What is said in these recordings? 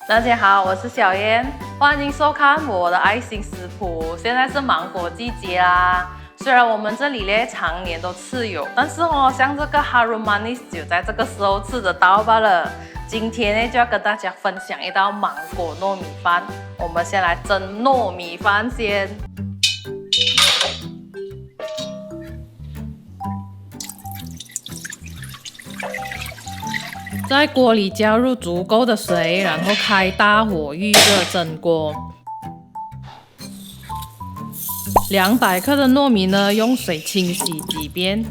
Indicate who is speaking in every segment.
Speaker 1: 大家好，我是小燕，欢迎收看我的爱心食谱。现在是芒果季节啦，虽然我们这里呢常年都吃有，但是像这个 Harum Manis 就在这个时候吃得到罢了。今天呢就要跟大家分享一道芒果糯米饭。我们先来蒸糯米饭先。在锅里加入足够的水，然后开大火预热蒸锅。200克的糯米呢，用水清洗几遍，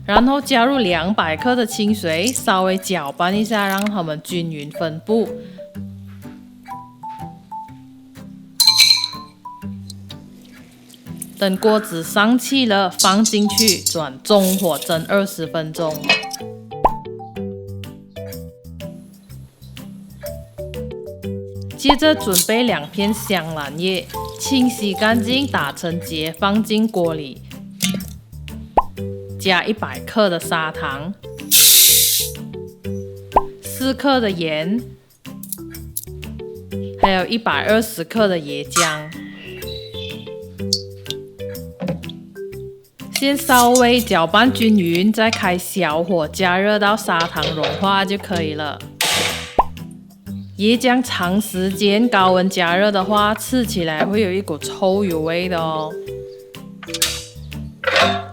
Speaker 1: 然后加入200克的清水，稍微搅拌一下，让它们均匀分布。等锅子上气了，放进去，转中火蒸20分钟。接着准备2片香兰叶，清洗干净，打成结，放进锅里。加100克的砂糖，4克的盐，还有120克的椰浆。先稍微搅拌均匀，再开小火加热到砂糖融化就可以了。椰浆长时间高温加热的话，吃起来会有一股臭油味的哦。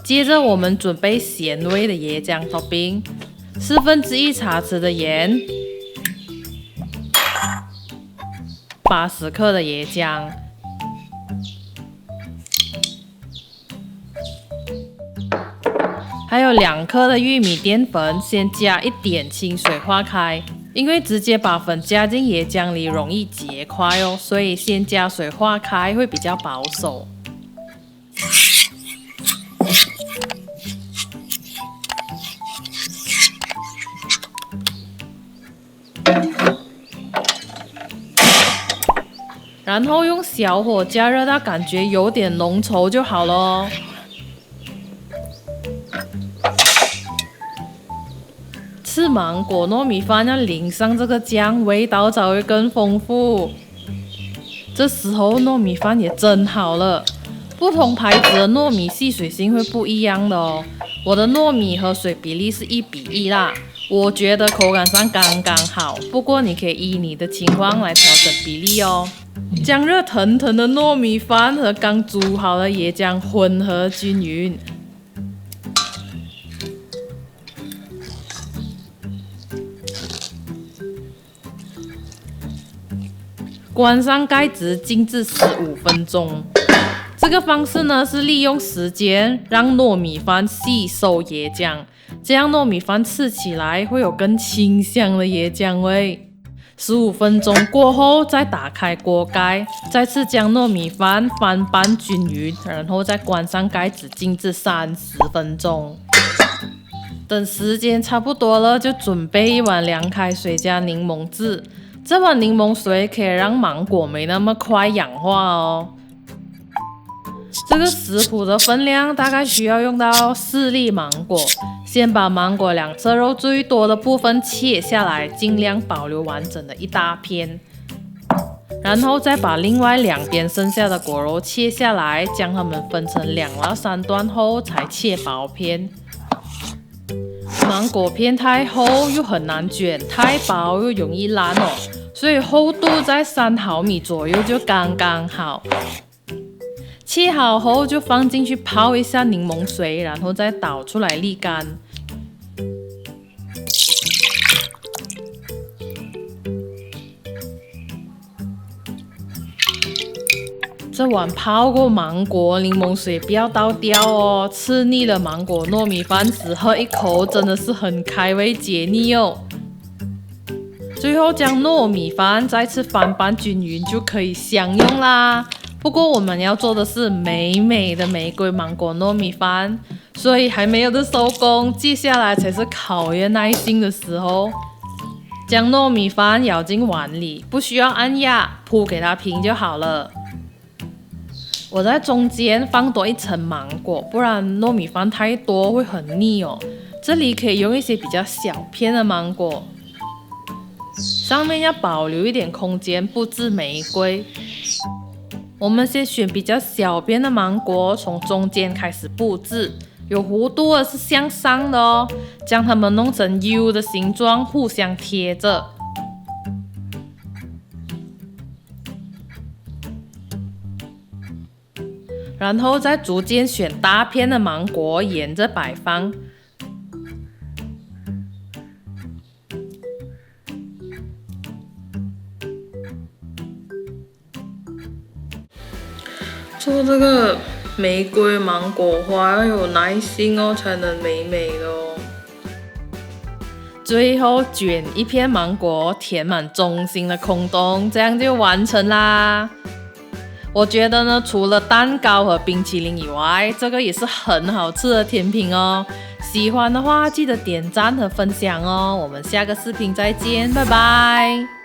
Speaker 1: 接着我们准备咸味的椰浆 topping， 1/4茶匙的盐，80克的椰浆，还有2克的玉米淀粉，先加一点清水化开。因为直接把粉加进椰浆里容易结块哦，所以先加水化开会比较保守。然后用小火加热到感觉有点浓稠就好了哦。吃芒果糯米饭要淋上这个酱，味道才会更丰富。这时候糯米饭也蒸好了，不同牌子的糯米吸水性会不一样的哦。我的糯米和水比例是1:1啦，我觉得口感上刚刚好。不过你可以依你的情况来调整比例哦。将热腾腾的糯米饭和刚煮好的椰浆混合均匀。关上盖子，静置15分钟。这个方式呢是利用时间让糯米饭吸收椰浆，这样糯米饭吃起来会有更清香的椰浆味。15分钟过后，再打开锅盖，再次将糯米饭翻拌均匀，然后再关上盖子，静置30分钟。等时间差不多了，就准备一碗凉开水加柠檬汁。这碗柠檬水可以让芒果没那么快氧化哦。这个食谱的分量大概需要用到4粒芒果。先把芒果两侧肉最多的部分切下来，尽量保留完整的一大片。然后再把另外2边剩下的果肉切下来，将它们分成2到3段后才切薄片。芒果片太厚又很难卷，太薄又容易烂哦，所以厚度在3毫米左右就刚刚好。切好后就放进去泡一下柠檬水，然后再倒出来沥干。这碗泡过芒果柠檬水不要倒掉哦，吃腻了芒果糯米饭时喝一口真的是很开胃解腻哦。最后将糯米饭再次翻拌均匀就可以享用啦。不过我们要做的是美美的玫瑰芒果糯米饭，所以还没有的收工，接下来才是考验耐心的时候。将糯米饭舀进碗里，不需要按压，铺给它平就好了。我在中间放多一层芒果，不然糯米饭太多会很腻哦。这里可以用一些比较小片的芒果。上面要保留一点空间布置玫瑰。我们先选比较小边的芒果，从中间开始布置，有弧度的是向上的哦，将它们弄成 U 的形状，互相贴着。然后再逐渐选大片的芒果，沿着摆放。做这个玫瑰芒果花要有耐心哦，才能美美的哦。最后卷一片芒果，填满中心的空洞，这样就完成啦。我觉得呢，除了蛋糕和冰淇淋以外，这个也是很好吃的甜品哦。喜欢的话记得点赞和分享哦。我们下个视频再见，拜拜。